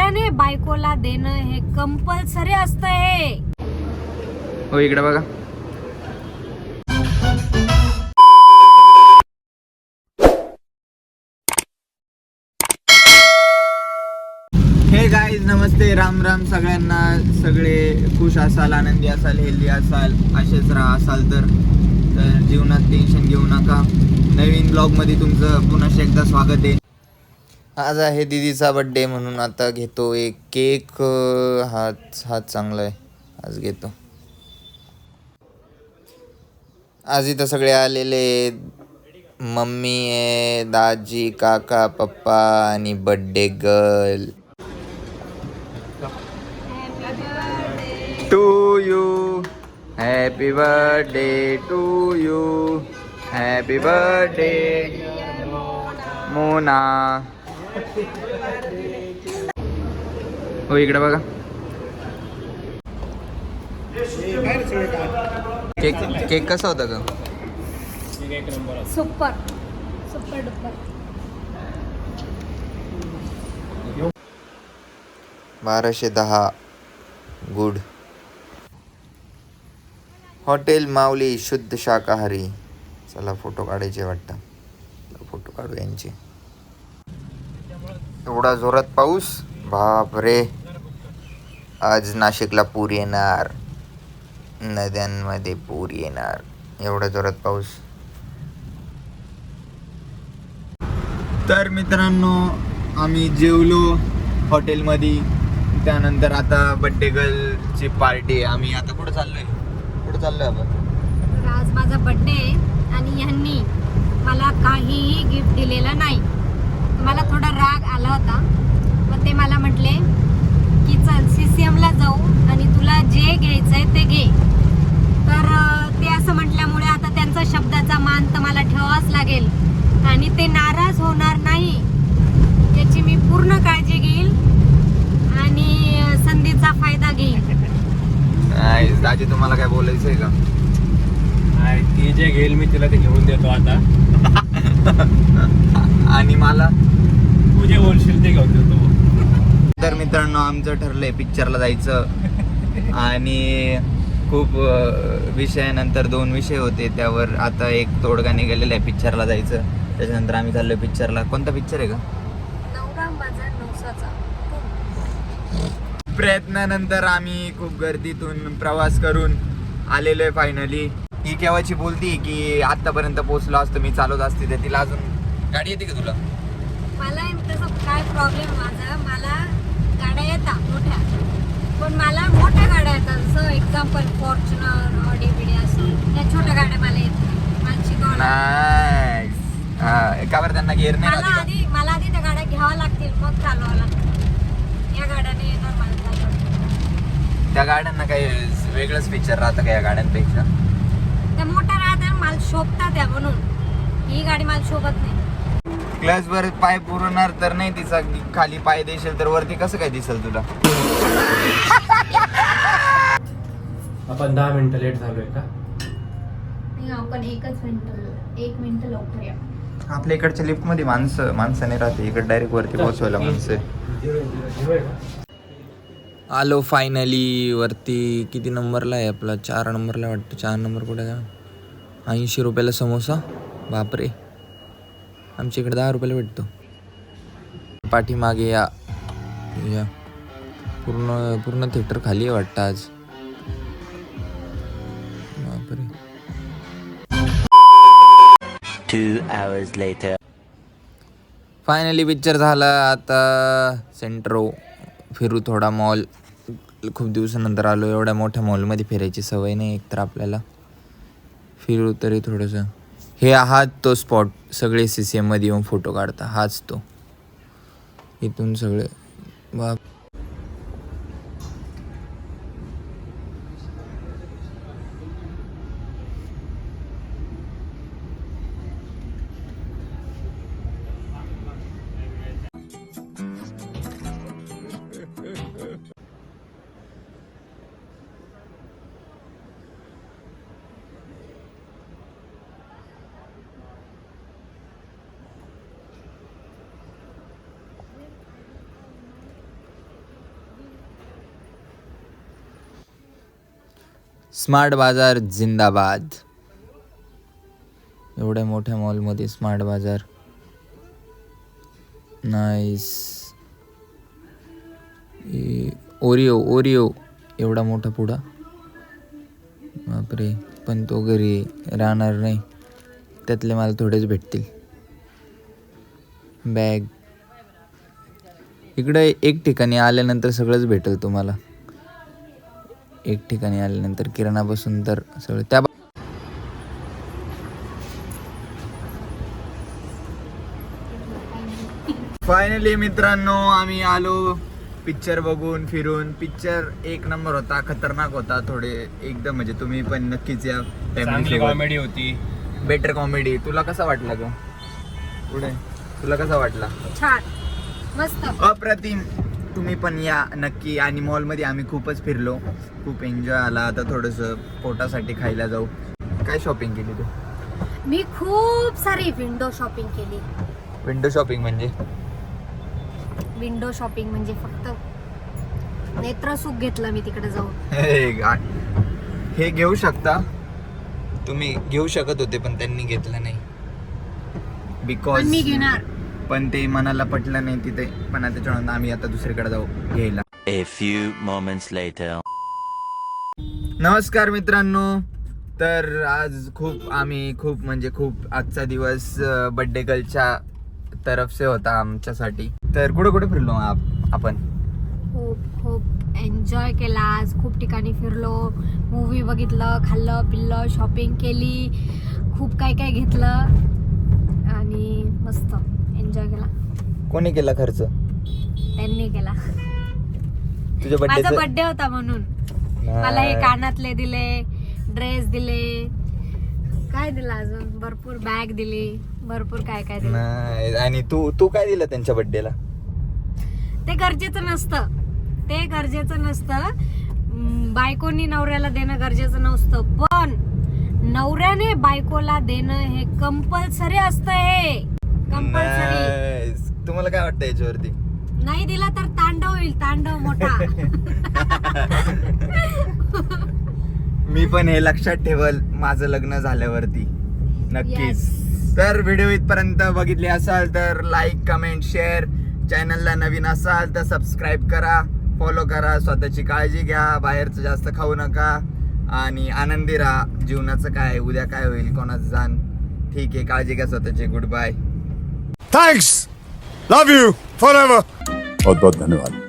नवऱ्याने बायकोला देणं हे कंपल्सरी असतंय. हो इकडे बघा. हे गाईज नमस्ते, राम राम सगळ्यांना. सगळे खुश असाल, आनंदी असाल, हेल्दी असाल, असेच राहा असाल तर जीवनात टेन्शन घेऊ नका. नवीन ब्लॉगमध्ये तुमचं पुन्हा एकदा स्वागत आहे. आज आहे दीदीचा बड्डे म्हणून आता घेतो एक केक. हात चांगला आहे, आज घेतो. आज इथं सगळे आलेले, मम्मी आहे, दाजी, काका, पप्पा आणि birthday girl. To you, happy birthday to you, happy birthday Mona. हो इकडे बघा. केक कसा होता का? Super super duper. 1210 good. Hotel Mauli शुद्ध शाकाहारी. चला फोटो काढायचे वाटतं, फोटो काढू यांचे. एवढा जोरात पाऊस, बाप रे. आज नाशिकला पूर येणार, नद्यांमध्ये पूर येणार, एवढा जोरात पाऊस. तर मित्रांनो, आम्ही जेवलो हॉटेलमध्ये. त्यानंतर आता बड्डे गर्लची पार्टी आहे. आम्ही आता कुठं चाललोय आपण? तर आज माझा बड्डे आहे आणि यांनी मला काहीही गिफ्ट दिलेलं नाही. मला थोडा राग आला होता. मग ते मला म्हटले की चल CCMला जाऊ आणि तुला जे घ्यायचंय ते घे. तर ते असं म्हटल्यामुळे आता त्यांचा शब्दाचा मान तर मला ठेवावाच लागेल आणि ते नाराज होणार नाही याची मी पूर्ण काळजी घेईल आणि संधीचा फायदा घेईल. दाजी तुम्हाला काय बोलायचंय का? ती जे घेईल मी तिला ते घेऊन देतो आता. आणि मला तू जे बोलशील ते घेऊन देतो. तर मित्रांनो, आमचं ठरलंय पिक्चरला जायचं आणि खूप विषयानंतर 2 विषय होते, त्यावर आता एक तोडगा निघालेला आहे पिक्चरला जायचं. त्याच्यानंतर आम्ही चाललोय पिक्चरला. कोणता पिक्चर आहे का? नवरा माझा नवसाचा. प्रयत्नानंतर आम्ही खूप गर्दीतून प्रवास करून आलेलो आहे फायनली. ही केव्हाची बोलती की आतापर्यंत पोहोचलो असतो मी, चालवत असते तर. तिला अजून गाडी येते का तुला? मला तसं काय प्रॉब्लेम माझा, मला गाड्या येतात मोठ्या, पण मला मोठ्या गाड्या येतात. जसं एक्झाम्पल फॉर्च्युनर, ऑडी बिडी असं त्या छोट्या गाड्या मला येतात. मला शिकवलं. का बरं त्यांना गिअर नाही मला आधी त्या गाड्या घ्याव्या लागतील, मग चालवावं लागतील. या गाड्याने येणार मला चालवता. त्या गाड्यांना काही वेगळंच फीचर राहतं का या गाड्यांपेक्षा? त्या मोठ्या राहतात, मला शोभतात त्या, म्हणून ही गाडी मला शोभत नाही. क्लच वर पाय पुरवणार तर नाही तिचा, खाली पाय देशील तर वरती कसं काय दिसेल तुला? आपण 10 मिनिटं लेट झालोय का? आपण 1 मिनिट लवकर या. आपल्या इकडच्या लिफ्ट मध्ये माणसं नाही राहते. इकडे डायरेक्ट वरती पोहोचवायला माणसं. आलो फायनली वरती. किती नंबरला आहे आपला? 4 नंबरला वाटतं. 4 नंबर कुठे का? 80 रुपयाला समोसा. बापरे, आमच्या इकडे 10 रुपयाला भेटतो. पाठीमागे या पूर्ण थिएटर खाली आहे वाटतं आज. बापरे. 2 hours later. फायनली पिक्चर झाला. आता सेंट्रो फिरू थोडा. मॉल खूप दिवसानंतर आलो. एवढ्या मोठ्या मॉलमध्ये फिरायची सवय नाही एकतर आपल्याला. फिरू तरी थोडंसं. हे हाच तो स्पॉट, सगळे CCMमध्ये येऊन फोटो काढता. हाच तो. इथून सगळे बाप. स्मार्ट बाजार जिंदाबाद. एवढ्या मोठ्या मॉलमध्ये स्मार्ट बाजार. नाईस. ओरिओ एवढा मोठा पुडा. बापरे, पण तो घरी राहणार नाही, त्यातले मला थोडेच भेटतील. बॅग. इकडे एक ठिकाणी आल्यानंतर सगळंच भेटेल तुम्हाला. एक ठिकाणी आल्यानंतर किराणापासून तर सगळं. त्या फायनली मित्रांनो आम्ही आलो पिक्चर बघून फिरून. पिक्चर एक नंबर होता, खतरनाक होता. थोडे एकदम म्हणजे तुम्ही पण नक्कीच या. चांगली कॉमेडी होती. Better comedy. तुला कसा वाटला ग? पुढे तुला कसा वाटला? छान, मस्त, अप्रतिम. तुम्ही पण या नक्की. आणि मॉलमध्ये आम्ही खूपच फिरलो, खूप एन्जॉय आला. आता थोडंसं पोटासाठी खायला जाऊ. काय शॉपिंग केली तू? मी खूप सारी विंडो शॉपिंग केली. विंडो शॉपिंग म्हणजे? विंडो शॉपिंग म्हणजे फक्त नेत्रसुख घेतलं मी तिकडे जाऊन. हे घेऊ शकता तुम्ही, घेऊ शकत होते पण त्यांनी घेतलं नाही. पण बिकॉज मी घेणार. पण ते मनाला पटलं नाही तिथे. पण त्याच्यानंतर आम्ही आता दुसरीकडे जाऊ घ्यायला. A few moments later. नमस्कार मित्रांनो. तर आज आम्ही खूप आजचा दिवस बर्थडे गर्लच्या तरफ से होता आमच्यासाठी. तर कुठे फिरलो आपण? खूप एन्जॉय केला आज. खूप ठिकाणी फिरलो, मूवी बघितलं, खाल्लं पिल्लं, शॉपिंग केली, खूप काय घेतलं आणि मस्त एन्जॉय केला. कोणी केला खर्च? त्यांनी केला. तुझ्या माझा बर्थडे होता म्हणून मला हे कानातले दिले, ड्रेस दिले, काय दिलं अजून, भरपूर बॅग दिली, भरपूर काय दिलं. नाही. आणि तू काय दिलं त्यांच्या बर्थडेला? ते गरजेचं नसतं. बायकोनी नवऱ्याला देणं गरजेचं नसतं, पण नवऱ्याने बायकोला देणं हे कंपल्सरी असतं. हे कंपल्सरी. Nice. तुम्हाला काय वाटतं याच्यावरती? नाही दिला तर तांडव होईल, तांडव मोठा. मी पण हे लक्षात ठेवल माझं लग्न झाल्यावरती नक्कीच. तर व्हिडिओ इथपर्यंत बघितली असाल तर लाईक, कमेंट, शेअर. चॅनलला नवीन असाल तर सबस्क्राईब करा, फॉलो करा. स्वतःची काळजी घ्या, बाहेरचं जास्त खाऊ नका आणि आनंदी राहा. जीवनाचं काय, उद्या काय होईल कोणाचं जाण. ठीक आहे, काळजी घ्या स्वतःची. Good bye. Thanks, love you forever. बहुत बहुत धन्यवाद.